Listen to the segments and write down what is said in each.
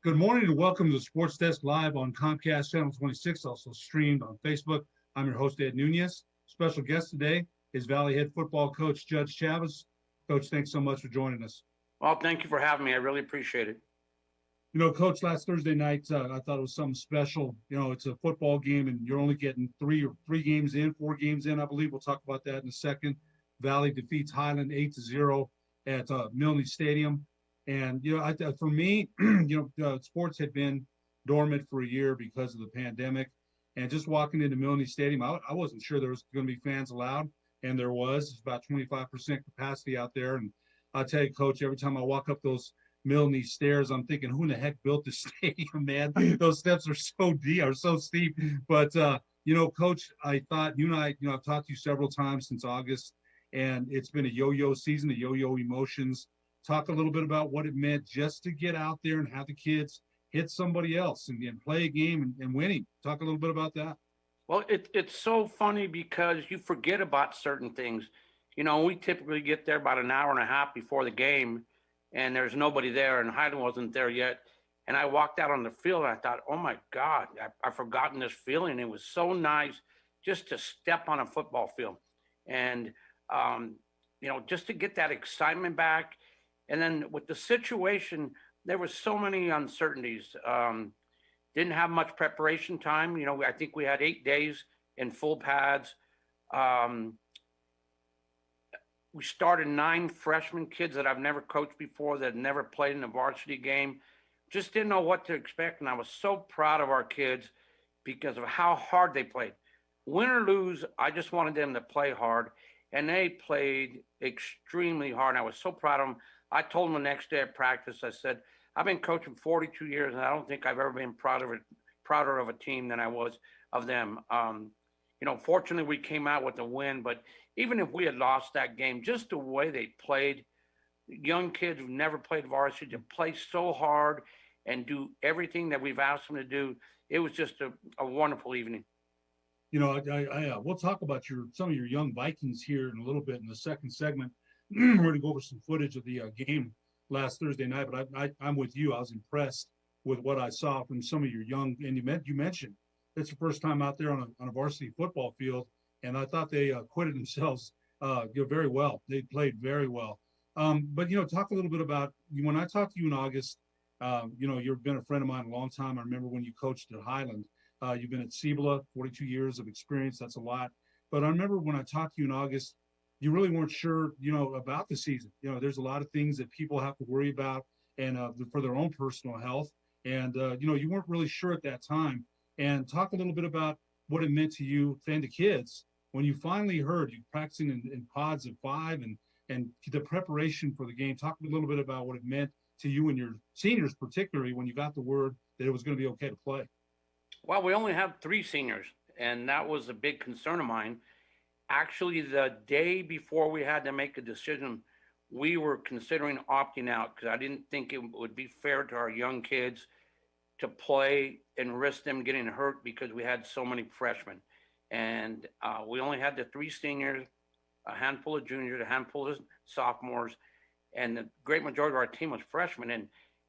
Good morning and welcome to the Sports Desk Live on Comcast Channel 26, also streamed on Facebook. I'm your host, Ed Nunez. Special guest today is Valley Head football coach Judge Chavez. Coach, thanks so much for joining us. Well, thank you for having me. I really appreciate it. Coach, last Thursday night, I thought it was something special. It's a football game and you're only getting three games in, 4 games in, I believe. We'll talk about that in a second. Valley defeats Highland 8-0 at Milne Stadium. And, for me, sports had been dormant for a year because of the pandemic. And just walking into Milne Stadium, I wasn't sure there was going to be fans allowed. And there was. It's about 25% capacity out there. And I'll tell you, Coach, every time I walk up those Milne stairs, I'm thinking, who in the heck built this stadium, man? Those steps are so deep, are so steep. But, Coach, I thought you and I've talked to you several times since August, and it's been a yo-yo season, a yo-yo emotions. Talk a little bit about what it meant just to get out there and have the kids hit somebody else and play a game and winning. Talk a little bit about that. Well, it's so funny because you forget about certain things. We typically get there about an hour and a half before the game, and there's nobody there, and Hyden wasn't there yet. And I walked out on the field, and I thought, oh, my God, I've forgotten this feeling. It was so nice just to step on a football field and, just to get that excitement back. And then with the situation, there was so many uncertainties. Didn't have much preparation time. I think we had 8 days in full pads. We started 9 freshman kids that I've never coached before, that had never played in a varsity game. Just didn't know what to expect. And I was so proud of our kids because of how hard they played. Win or lose, I just wanted them to play hard. And they played extremely hard. And I was so proud of them. I told them the next day at practice, I said, I've been coaching 42 years, and I don't think I've ever been prouder of a team than I was of them. Fortunately, we came out with a win, but even if we had lost that game, just the way they played, young kids who've never played varsity, to play so hard and do everything that we've asked them to do, it was just a wonderful evening. We'll talk about some of your young Vikings here in a little bit in the second segment. We're going to go over some footage of the game last Thursday night, but I'm with you. I was impressed with what I saw from some of your young, and you mentioned it's the first time out there on a varsity football field, and I thought they acquitted themselves very well. They played very well. But talk a little bit about when I talked to you in August. You've been a friend of mine a long time. I remember when you coached at Highland. You've been at Cibola, 42 years of experience. That's a lot. But I remember when I talked to you in August, you really weren't sure, about the season. There's a lot of things that people have to worry about and for their own personal health. And, you weren't really sure at that time. And talk a little bit about what it meant to you and the kids when you finally heard you practicing in pods of 5 and the preparation for the game. Talk a little bit about what it meant to you and your seniors, particularly when you got the word that it was going to be okay to play. Well, we only have 3 seniors, and that was a big concern of mine. Actually, the day before we had to make a decision, we were considering opting out because I didn't think it would be fair to our young kids to play and risk them getting hurt because we had so many freshmen. And we only had the 3 seniors, a handful of juniors, a handful of sophomores, and the great majority of our team was freshmen. And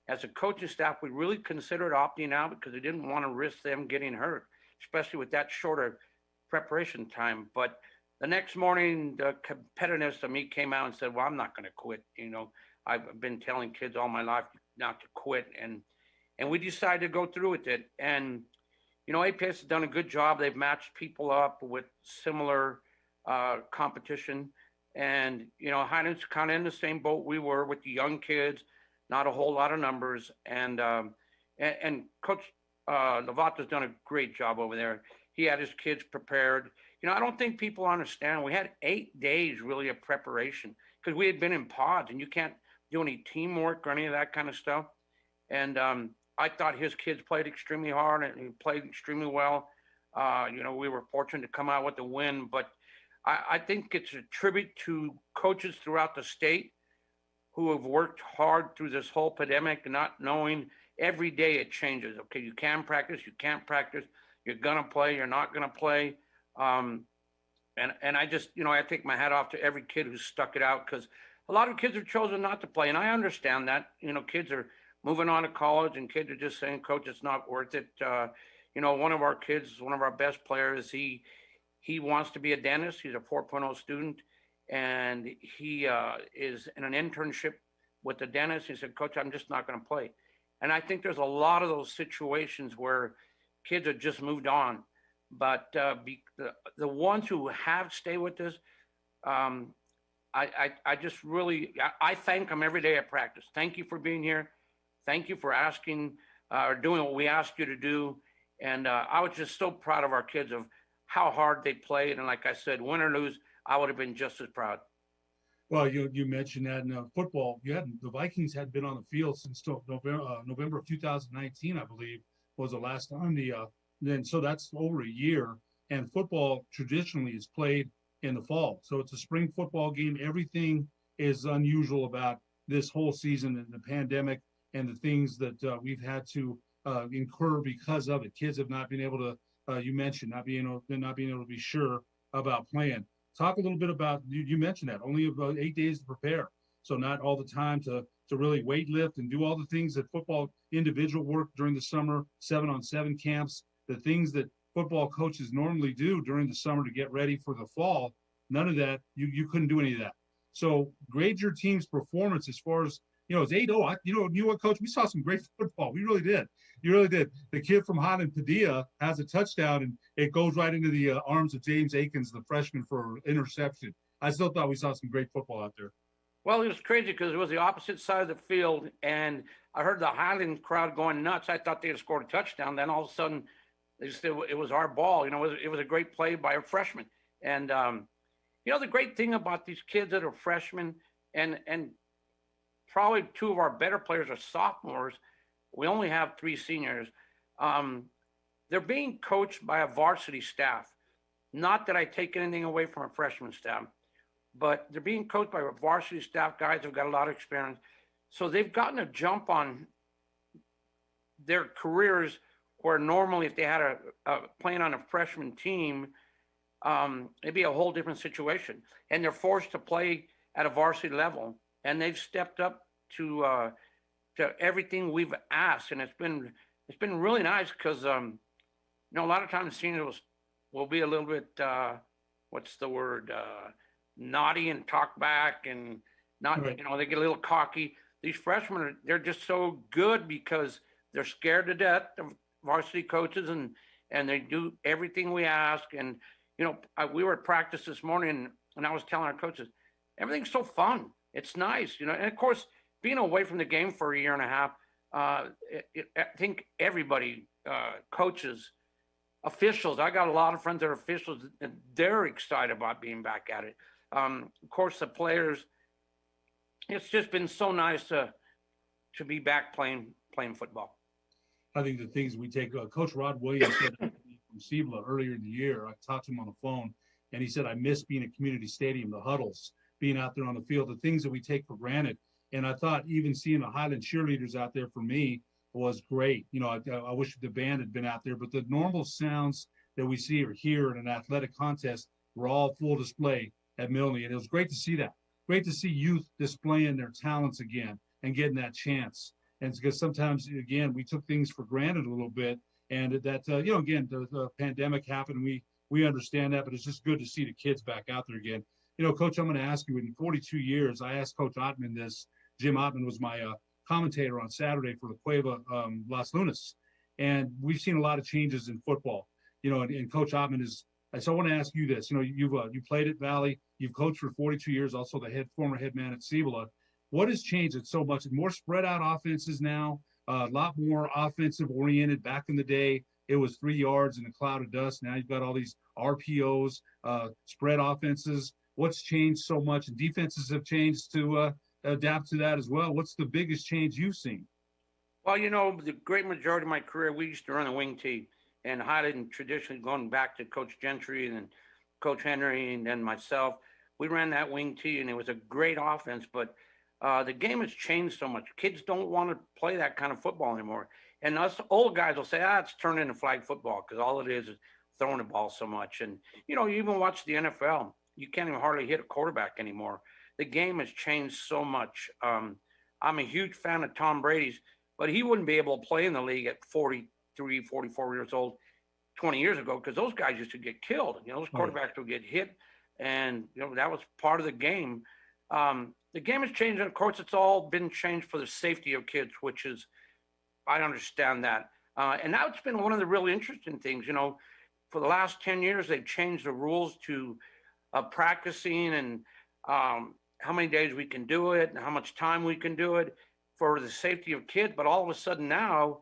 as a coaching staff, we really considered opting out because we didn't want to risk them getting hurt, especially with that shorter preparation time. But the next morning, the competitiveness of me came out and said, well, I'm not going to quit. I've been telling kids all my life not to quit. And we decided to go through with it. And, APS has done a good job. They've matched people up with similar competition. And, Heinen's kind of in the same boat we were with the young kids, not a whole lot of numbers. And Coach Novata's done a great job over there. He had his kids prepared. I don't think people understand. We had 8 days really of preparation because we had been in pods and you can't do any teamwork or any of that kind of stuff. And I thought his kids played extremely hard and he played extremely well. We were fortunate to come out with the win, but I think it's a tribute to coaches throughout the state who have worked hard through this whole pandemic, not knowing every day it changes. Okay, you can practice, you can't practice, you're going to play, you're not going to play. And I just, I take my hat off to every kid who stuck it out because a lot of kids have chosen not to play. And I understand that, kids are moving on to college, and kids are just saying, Coach, it's not worth it. One of our kids, one of our best players, he wants to be a dentist. He's a 4.0 student, and he is in an internship with the dentist. He said, Coach, I'm just not going to play. And I think there's a lot of those situations where kids have just moved on. But the ones who have stayed with us, I just really, I thank them every day at practice. Thank you for being here. Thank you for asking or doing what we asked you to do. And I was just so proud of our kids of how hard they played. And like I said, win or lose, I would have been just as proud. Well, you mentioned that in football, the Vikings had been on the field since November of 2019, I believe, was the last time then. So that's over a year. And football traditionally is played in the fall. So it's a spring football game. Everything is unusual about this whole season and the pandemic and the things that we've had to incur because of it. Kids have not been able to, you mentioned, not being able to be sure about playing. Talk a little bit about, you mentioned that, only about 8 days to prepare. So not all the time to really weight lift and do all the things that football individual work during the summer, 7-on-7 camps, the things that football coaches normally do during the summer to get ready for the fall. None of that, you couldn't do any of that. So grade your team's performance as far as, it's 8-0. You know what, Coach? We saw some great football. We really did. You really did. The kid from Highland Padilla has a touchdown, and it goes right into the arms of James Akins, the freshman, for interception. I still thought we saw some great football out there. Well, it was crazy because it was the opposite side of the field, and I heard the Highland crowd going nuts. I thought they had scored a touchdown. Then all of a sudden, they said it was our ball. It was a great play by a freshman. And the great thing about these kids that are freshmen, and probably two of our better players are sophomores. We only have 3 seniors. They're being coached by a varsity staff. Not that I take anything away from a freshman staff, but they're being coached by a varsity staff, guys who've got a lot of experience. So they've gotten a jump on their careers where normally if they had a playing on a freshman team, it'd be a whole different situation. And they're forced to play at a varsity level. And they've stepped up to everything we've asked, and it's been really nice because a lot of times seniors will be a little bit naughty and talk back and not right. They get a little cocky. These freshmen they're just so good because they're scared to death of varsity coaches and they do everything we ask. And we were at practice this morning and I was telling our coaches everything's so fun. It's nice, and of course, being away from the game for a year and a half, I think everybody, coaches, officials, I got a lot of friends that are officials, and they're excited about being back at it. Of course, the players, it's just been so nice to be back playing football. I think the things we take, Coach Rod Williams said from Cibola earlier in the year, I talked to him on the phone, and he said, I miss being a community stadium, the huddles, being out there on the field, the things that we take for granted. And I thought even seeing the Highland cheerleaders out there for me was great. I wish the band had been out there, but the normal sounds that we see or hear in an athletic contest were all full display at Milne. And it was great to see that. Great to see youth displaying their talents again and getting that chance. And it's because sometimes, again, we took things for granted a little bit. And that, again, the pandemic happened. We understand that, but it's just good to see the kids back out there again. Coach, I'm going to ask you, in 42 years, I asked Coach Ottman this. Jim Ottman was my commentator on Saturday for the Cueva Las Lunas. And we've seen a lot of changes in football, and Coach Ottman is, so I want to ask you this. You played at Valley, you've coached for 42 years, also the former head man at Cibola. What has changed it so much? More spread out offenses now, a lot more offensive oriented. Back in the day, it was 3 yards in a cloud of dust. Now you've got all these RPOs, spread offenses. What's changed so much? And defenses have changed to adapt to that as well. What's the biggest change you've seen? Well, the great majority of my career, we used to run a wing tee, and Highland traditionally going back to Coach Gentry and then Coach Henry and then myself, we ran that wing tee, and it was a great offense. But the game has changed so much. Kids don't want to play that kind of football anymore. And us old guys will say, it's turned into flag football because all it is throwing the ball so much. And, you even watch the NFL. You can't even hardly hit a quarterback anymore. The game has changed so much. I'm a huge fan of Tom Brady's, but he wouldn't be able to play in the league at 43, 44 years old 20 years ago because those guys used to get killed. Those quarterbacks would get hit, and that was part of the game. The game has changed, and of course, it's all been changed for the safety of kids, which is, I understand that. And that's been one of the really interesting things. For the last 10 years, they've changed the rules to practicing and how many days we can do it and how much time we can do it for the safety of kids. But all of a sudden now,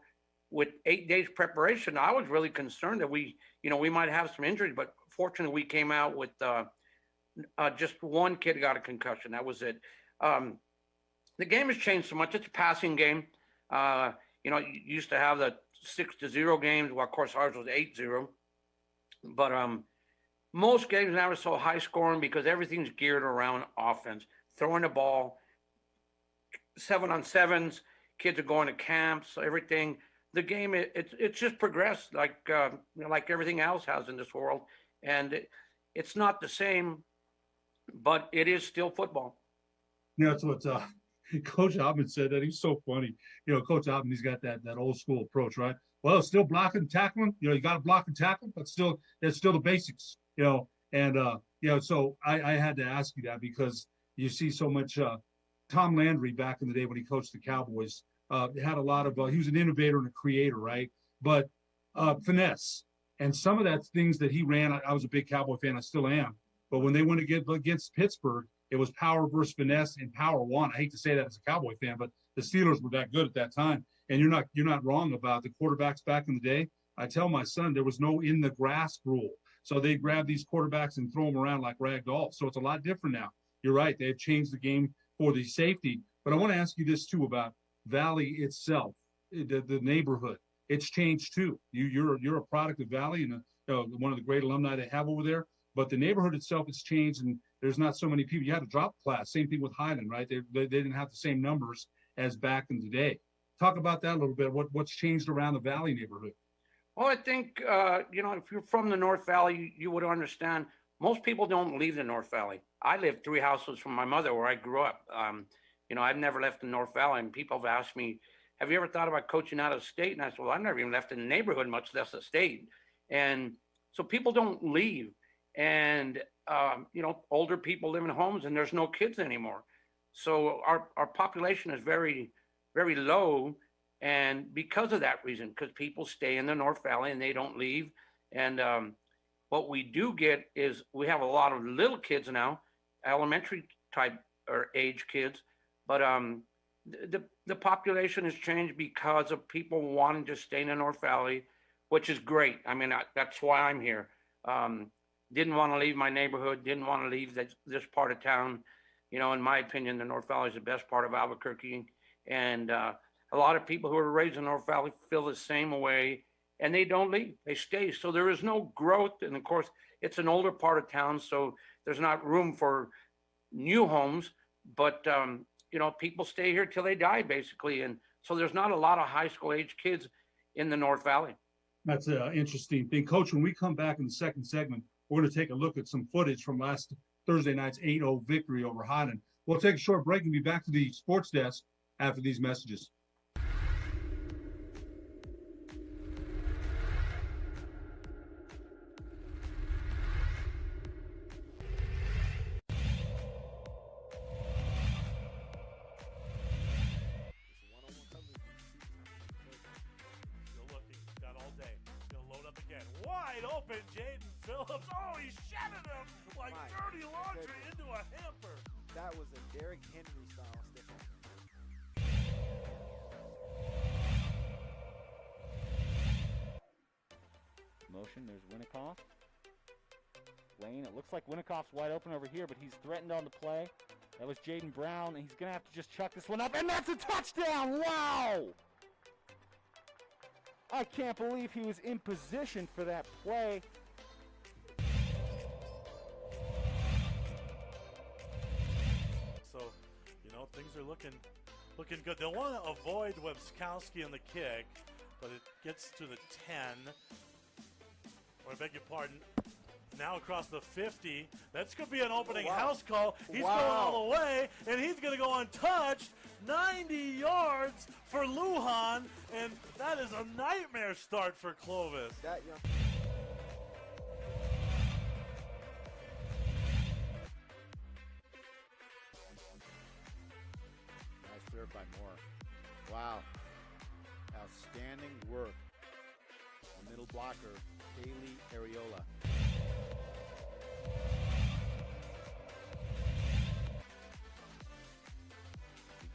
with 8 days preparation, I was really concerned that we might have some injuries. But fortunately, we came out with just one kid got a concussion. That was it. The game has changed so much. It's a passing game. You used to have the 6-0 games. Well, of course, ours was 8-0. But most games now are so high scoring because everything's geared around offense. Throwing the ball, 7-on-7s, kids are going to camps, everything. The game, it's just progressed like everything else has in this world. And it's not the same, but it is still football. That's what Coach Altman said. That he's so funny. Coach Altman, he's got that old school approach, right? Well, it's still blocking and tackling. You got to block and tackle, but it's still the basics. And so I had to ask you that because you see so much. Tom Landry back in the day when he coached the Cowboys had a lot of. He was an innovator and a creator, right? But finesse and some of that things that he ran. I was a big Cowboy fan. I still am. But when they went against Pittsburgh, it was power versus finesse, and power won. I hate to say that as a Cowboy fan, but the Steelers were that good at that time. And you're not wrong about the quarterbacks back in the day. I tell my son there was no in the grass rule. So they grab these quarterbacks and throw them around like rag dolls. So it's a lot different now. You're right. They've changed the game for the safety. But I want to ask you this too about Valley itself, the neighborhood. It's changed too. You're a product of Valley and one of the great alumni they have over there. But the neighborhood itself has changed, and there's not so many people. You had to drop class. Same thing with Highland, right? They didn't have the same numbers as back in the day. Talk about that a little bit. What's changed around the Valley neighborhood? Well, I think, if you're from the North Valley, you would understand most people don't leave the North Valley. I lived 3 houses from my mother where I grew up. I've never left the North Valley, and people have asked me, have you ever thought about coaching out of state? And I said, well, I've never even left the neighborhood, much less the state. And so people don't leave. And, older people live in homes and there's no kids anymore. So our population is very, very low. And because of that reason, because people stay in the North Valley and they don't leave. And what we do get is we have a lot of little kids now, elementary type or age kids. But the population has changed because of people wanting to stay in the North Valley, which is great. I mean, that's why I'm here. Didn't want to leave my neighborhood, didn't want to leave this part of town. In my opinion, the North Valley is the best part of Albuquerque. And a lot of people who are raised in the North Valley feel the same way, and they don't leave, they stay. So there is no growth. And of course, it's an older part of town, so there's not room for new homes, but people stay here till they die, basically. And so there's not a lot of high school age kids in the North Valley. That's an interesting thing. Coach, when we come back in the second segment, we're going to take a look at some footage from last Thursday night's 8-0 victory over Highland. We'll take a short break and be back to the sports desk after these messages. There's Winnikoff. Lane, it looks like Winnikoff's wide open over here, but he's threatened on the play. That was Jaden Brown, and he's going to have to just chuck this one up, and that's a touchdown! Wow! I can't believe he was in position for that play. So, things are looking good. They'll want to avoid Webskowski on the kick, but it gets to the 10. Or I beg your pardon, Now across the 50. That's going to be an opening wow. house call. He's Wow. going all the way, and he's going to go untouched. 90 yards for Lujan, and that is a nightmare start for Clovis. That young. Nice serve by Moore. Wow. Outstanding work. The middle blocker, Haley Areola.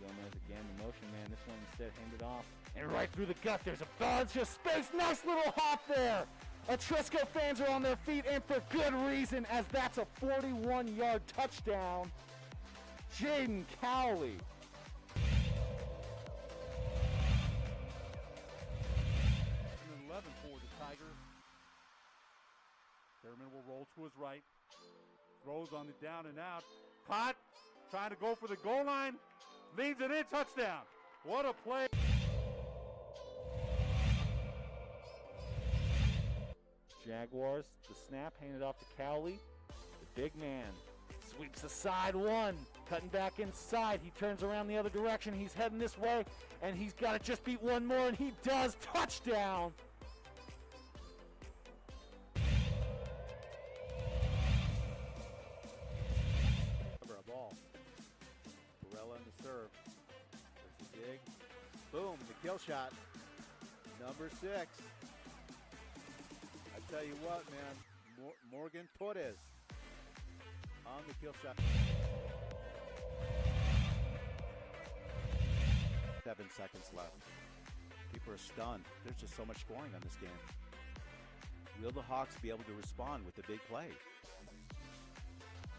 Gomez again, the motion man. This one instead handed off. And right through the gut, there's a bunch of space. Nice little hop there. Etrisco fans are on their feet, and for good reason, as that's a 41-yard touchdown. Jaden Cowley. And 11 for the Tigers. Thurman will roll to his right. Throws on the down and out. Caught. Trying to go for the goal line. Leads it in. Touchdown. What a play. Jaguars, the snap handed off to Cowley. The big man sweeps aside one, cutting back inside. He turns around the other direction. He's heading this way, and he's got to just beat one more, and he does. Touchdown. Cover a ball. Barella in the serve. There's the dig. Boom, the kill shot. Number 6. I tell you what, man. Morgan Torres on the kill shot. 7 seconds left. People are stunned. There's just so much scoring on this game. Will the Hawks be able to respond with the big play?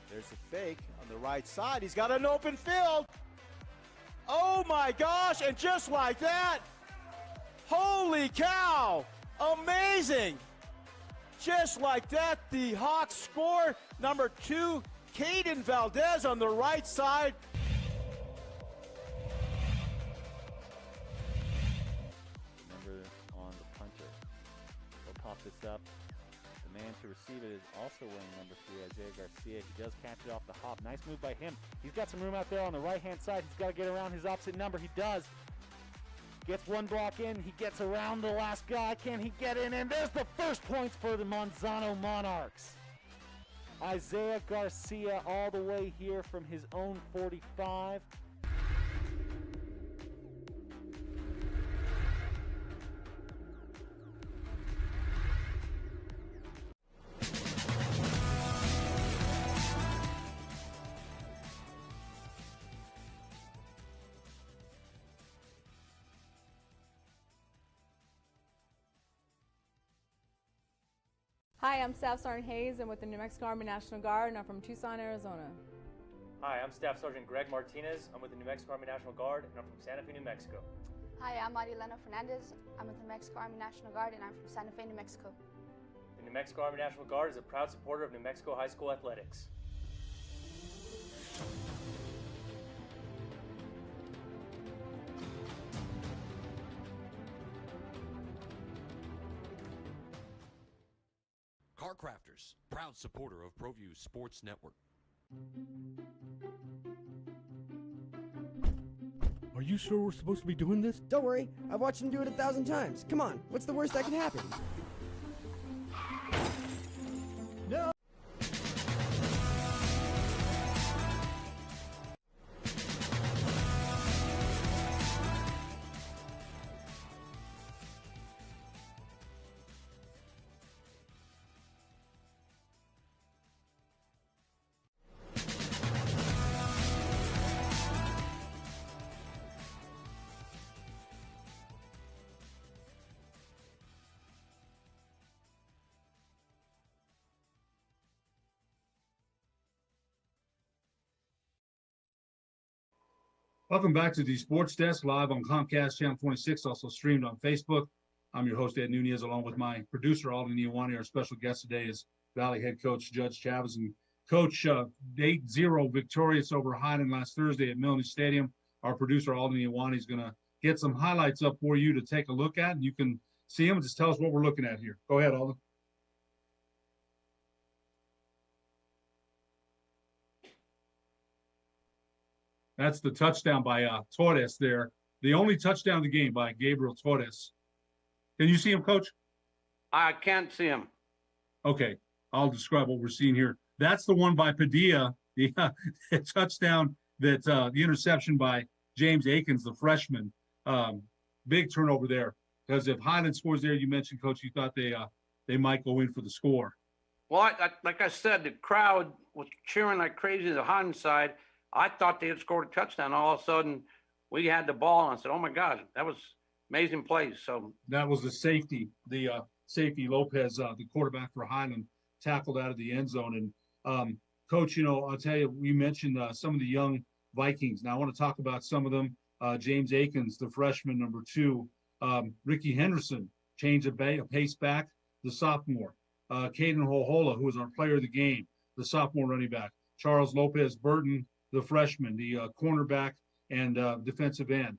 There's a fake on the right side. He's got an open field. Oh my gosh, and just like that, holy cow, amazing. Just like that, the Hawks score. Number 2, Caden Valdez on the right side. Remember on the punter. They'll pop this up. The man to receive it is also wearing number 3, Isaiah Garcia. He does catch it off the hop. Nice move by him. He's got some room out there on the right-hand side. He's got to get around his opposite number. He does. Gets one block in. He gets around the last guy. Can he get in? And there's the first points for the Monzano Monarchs. Isaiah Garcia all the way here from his own 45. Hi, I'm Staff Sergeant Hayes. I'm with the New Mexico Army National Guard, and I'm from Tucson, Arizona. Hi, I'm Staff Sergeant Greg Martinez. I'm with the New Mexico Army National Guard, and I'm from Santa Fe, New Mexico. Hi, I'm Marilena Fernandez. I'm with the New Mexico Army National Guard, and I'm from Santa Fe, New Mexico. The New Mexico Army National Guard is a proud supporter of New Mexico high school athletics. Car Crafters, proud supporter of ProView Sports Network. Are you sure we're supposed to be doing this? Don't worry, I've watched him do it 1,000 times. Come on, what's the worst that can happen? No! Welcome back to the Sports Desk, live on Comcast Channel 26, also streamed on Facebook. I'm your host, Ed Nunez, along with my producer, Alden Iwani. Our special guest today is Valley head coach Judge Chavez. And Coach, 8-0 victorious over Highland last Thursday at Milne Stadium. Our producer, Alden Iwani, is going to get some highlights up for you to take a look at, and you can see them and just tell us what we're looking at here. Go ahead, Alden. That's the touchdown by Torres there. The only touchdown of the game by Gabriel Torres. Can you see him, Coach? I can't see him. Okay, I'll describe what we're seeing here. That's the one by Padilla, the touchdown that the interception by James Akins, the freshman. Big turnover there. Because if Highland scores there, you mentioned, Coach, you thought they might go in for the score. Well, like I said, the crowd was cheering like crazy to the Highland side. I thought they had scored a touchdown. All of a sudden, we had the ball, and I said, "Oh my God, that was amazing plays." So that was the safety, safety Lopez, the quarterback for Highland, tackled out of the end zone. And Coach, I'll tell you, we mentioned some of the young Vikings. Now I want to talk about some of them. James Akins, the freshman, number 2. Ricky Henderson, change of pace back, the sophomore. Caden Hohola, who was our player of the game, the sophomore running back. Charles Lopez Burton, the freshman, the cornerback and defensive end.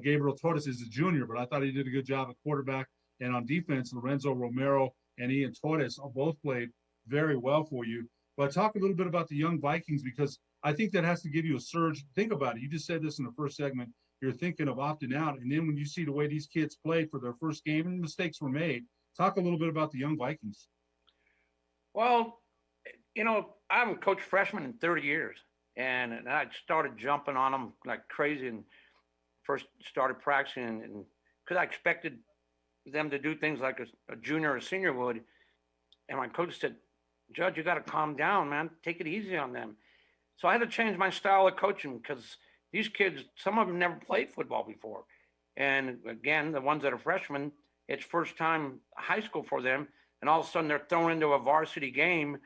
Gabriel Torres is a junior, but I thought he did a good job at quarterback. And on defense, Lorenzo Romero and Ian Torres both played very well for you. But talk a little bit about the young Vikings, because I think that has to give you a surge. Think about it. You just said this in the first segment. You're thinking of opting out. And then when you see the way these kids played for their first game and mistakes were made, talk a little bit about the young Vikings. Well, I haven't coached freshmen in 30 years. And I started jumping on them like crazy and first started practicing. And because I expected them to do things like a junior or a senior would. And my coach said, "Judge, you got to calm down, man. Take it easy on them." So I had to change my style of coaching because these kids, some of them never played football before. And again, the ones that are freshmen, it's first time high school for them. And all of a sudden they're thrown into a varsity game.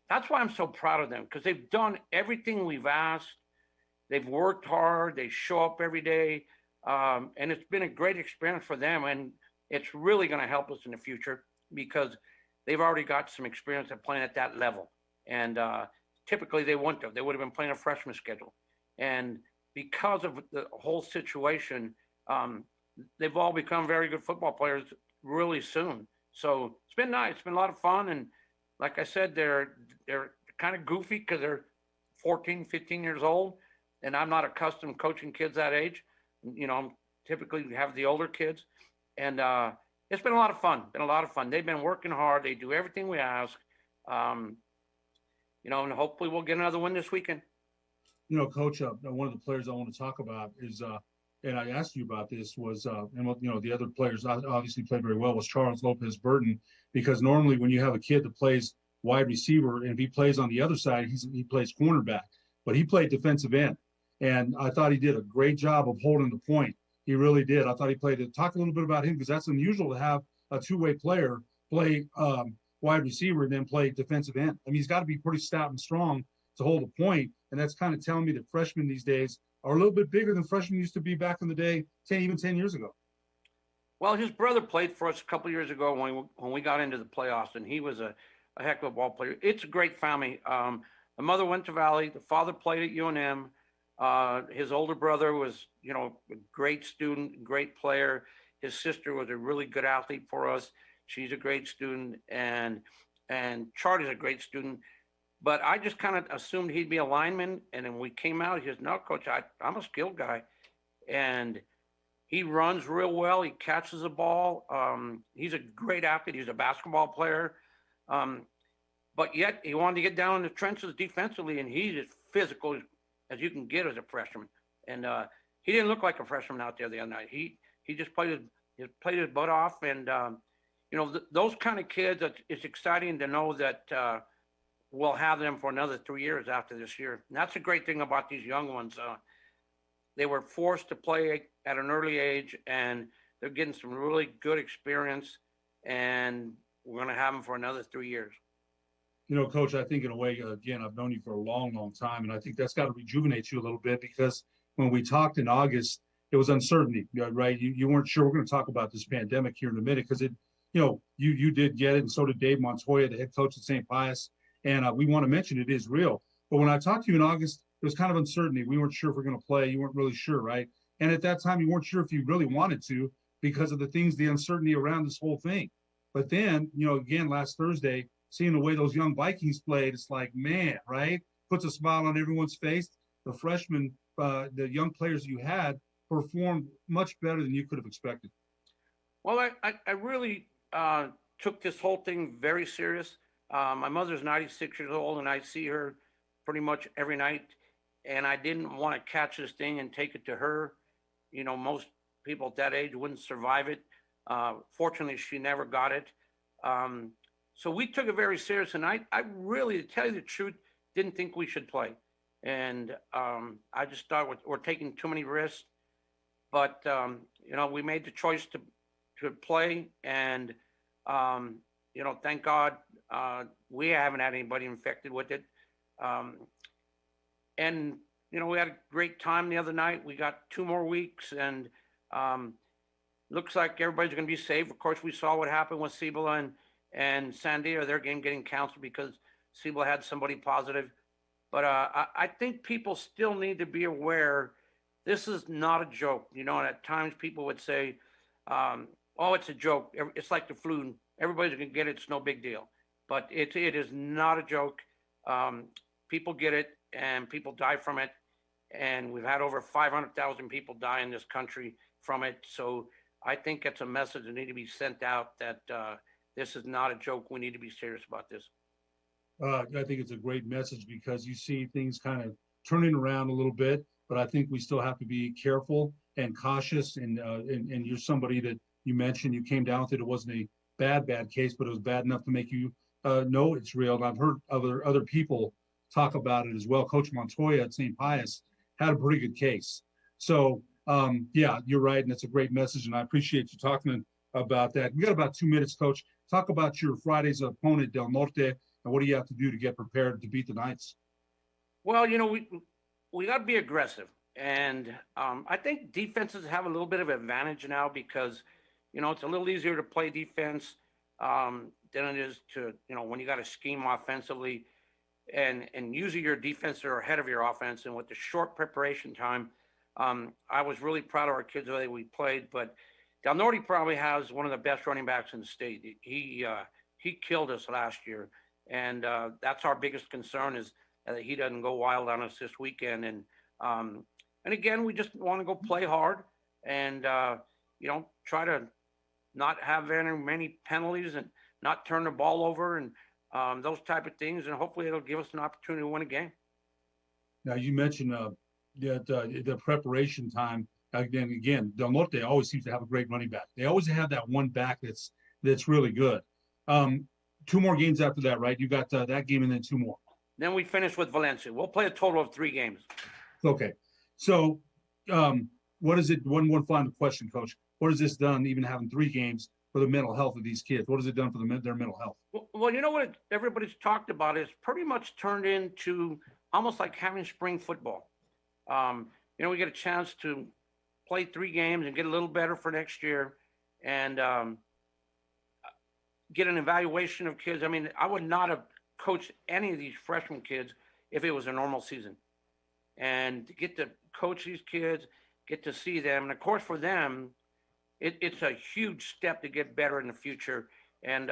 That's why I'm so proud of them, because they've done everything we've asked. They've worked hard. They show up every day. And it's been a great experience for them. And it's really going to help us in the future because they've already got some experience at playing at that level. And typically they wouldn't have. They would have been playing a freshman schedule. And because of the whole situation, they've all become very good football players really soon. So it's been nice. It's been a lot of fun. And like I said, they're kind of goofy because they're 14, 15 years old. And I'm not accustomed coaching kids that age. Typically we have the older kids. And it's been a lot of fun. They've been working hard. They do everything we ask. And hopefully we'll get another win this weekend. Coach, one of the players I want to talk about is, and I asked you about this, was, the other players obviously played very well, was Charles Lopez Burton, because normally when you have a kid that plays wide receiver and if he plays on the other side, he plays cornerback, but he played defensive end. And I thought he did a great job of holding the point. He really did. I thought he played it. Talk a little bit about him, because that's unusual to have a two-way player play wide receiver and then play defensive end. I mean, he's got to be pretty stout and strong to hold a point. And that's kind of telling me that freshmen these days are a little bit bigger than freshmen used to be back in the day, 10 years ago. Well, his brother played for us a couple of years ago when we got into the playoffs, and he was a heck of a ball player. It's a great family. The mother went to Valley. The father played at UNM. His older brother was, a great student, great player. His sister was a really good athlete for us. She's a great student, and Charlie's a great student. But I just kind of assumed he'd be a lineman, and then we came out. He says, "No, Coach, I'm a skilled guy," and he runs real well. He catches the ball. He's a great athlete. He's a basketball player, but yet he wanted to get down in the trenches defensively, and he's as physical as you can get as a freshman. And he didn't look like a freshman out there the other night. He just played his butt off, and those kind of kids. It's exciting to know that. We'll have them for another 3 years after this year. And that's a great thing about these young ones. They were forced to play at an early age, and they're getting some really good experience, and we're going to have them for another 3 years. Coach, I think in a way, again, I've known you for a long, long time, and I think that's got to rejuvenate you a little bit, because when we talked in August, it was uncertainty, right? You weren't sure. We're going to talk about this pandemic here in a minute, because you did get it, and so did Dave Montoya, the head coach at St. Pius. And we want to mention it is real. But when I talked to you in August, it was kind of uncertainty. We weren't sure if we're going to play. You weren't really sure, right? And at that time, you weren't sure if you really wanted to because of the uncertainty around this whole thing. But then, again, last Thursday, seeing the way those young Vikings played, it's like, man, right? Puts a smile on everyone's face. The freshmen the young players you had performed much better than you could have expected. Well, I really took this whole thing very serious. My mother's 96 years old, and I see her pretty much every night. And I didn't want to catch this thing and take it to her. You know, most people at that age wouldn't survive it. Fortunately, she never got it. So we took it very serious. And I really, to tell you the truth, didn't think we should play. And I just thought we're taking too many risks. But, you know, we made the choice to play. And, you know, thank God we haven't had anybody infected with it. And, you know, we had a great time the other night. We got 2 more weeks, and looks like everybody's going to be safe. Of course, we saw what happened with Cibola and Sandia, their game getting canceled because Cibola had somebody positive. But I think people still need to be aware this is not a joke. You know, and at times people would say, oh, it's a joke. It's like the flu. Everybody's going to get it. It's no big deal. But it is not a joke. People get it, and people die from it. And we've had over 500,000 people die in this country from it. So I think it's a message that needs to be sent out that this is not a joke. We need to be serious about this. I think it's a great message because you see things kind of turning around a little bit, but I think we still have to be careful and cautious. And you're somebody that you mentioned you came down with it. It wasn't a bad case, but it was bad enough to make you know it's real. And I've heard other people talk about it as well. Coach Montoya at St. Pius had a pretty good case. So yeah, you're right, and it's a great message, and I appreciate you talking about that. We got about 2 minutes, Coach. Talk about your Friday's opponent, Del Norte, and what do you have to do to get prepared to beat the Knights? Well, you know, we got to be aggressive, and I think defenses have a little bit of advantage now because, you know, it's a little easier to play defense than it is to, you know, when you got to scheme offensively, and usually your defense are ahead of your offense, and with the short preparation time, I was really proud of our kids the way we played. But Del Norte probably has one of the best running backs in the state. He killed us last year, and that's our biggest concern is that he doesn't go wild on us this weekend. And again, we just want to go play hard and you know, try to not have very many penalties and not turn the ball over and those type of things, and hopefully it'll give us an opportunity to win a game. Now you mentioned the preparation time. Again, Del Norte always seems to have a great running back. They always have that one back that's really good. 2 more games after that, right? You got that game and then 2 more. Then we finish with Valencia. We'll play a total of 3 games. Okay. So what is it? One final question, Coach. What has this done, even having 3 games, for the mental health of these kids? What has it done for their mental health? Well, you know what everybody's talked about is pretty much turned into almost like having spring football. You know, we get a chance to play 3 games and get a little better for next year and get an evaluation of kids. I mean, I would not have coached any of these freshman kids if it was a normal season. And to get to coach these kids, get to see them, and of course for them, it's a huge step to get better in the future. And,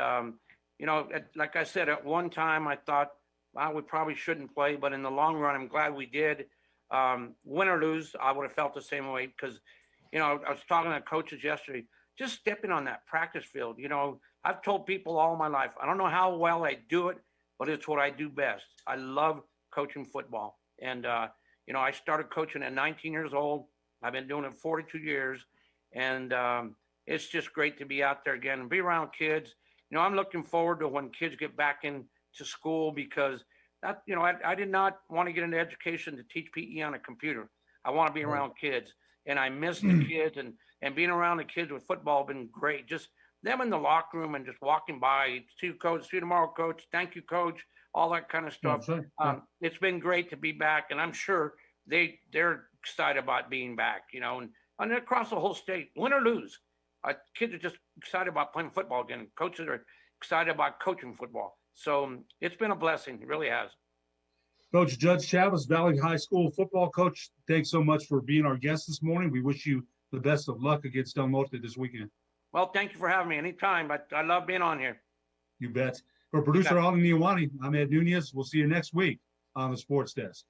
you know, like I said, at one time I thought, well, we probably shouldn't play, but in the long run, I'm glad we did. Win or lose, I would have felt the same way because, you know, I was talking to coaches yesterday, just stepping on that practice field. You know, I've told people all my life, I don't know how well I do it, but it's what I do best. I love coaching football. And, you know, I started coaching at 19 years old. I've been doing it 42 years. And it's just great to be out there again and be around kids. You know, I'm looking forward to when kids get back into school because that, you know, I did not want to get into education to teach PE on a computer. I want to be around kids, and I miss the kids, and being around the kids with football has been great. Just them in the locker room and just walking by, see you, coach, see you tomorrow, coach, thank you, coach, all that kind of stuff. It's been great to be back, and I'm sure they're excited about being back, you know, and across the whole state, win or lose. Kids are just excited about playing football again. Coaches are excited about coaching football. So it's been a blessing. It really has. Coach Judge Chavez, Valley High School football coach, thanks so much for being our guest this morning. We wish you the best of luck against Del Norte this weekend. Well, thank you for having me anytime. I love being on here. You bet. For producer Alden Niawani, I'm Ed Nunez. We'll see you next week on the Sports Desk.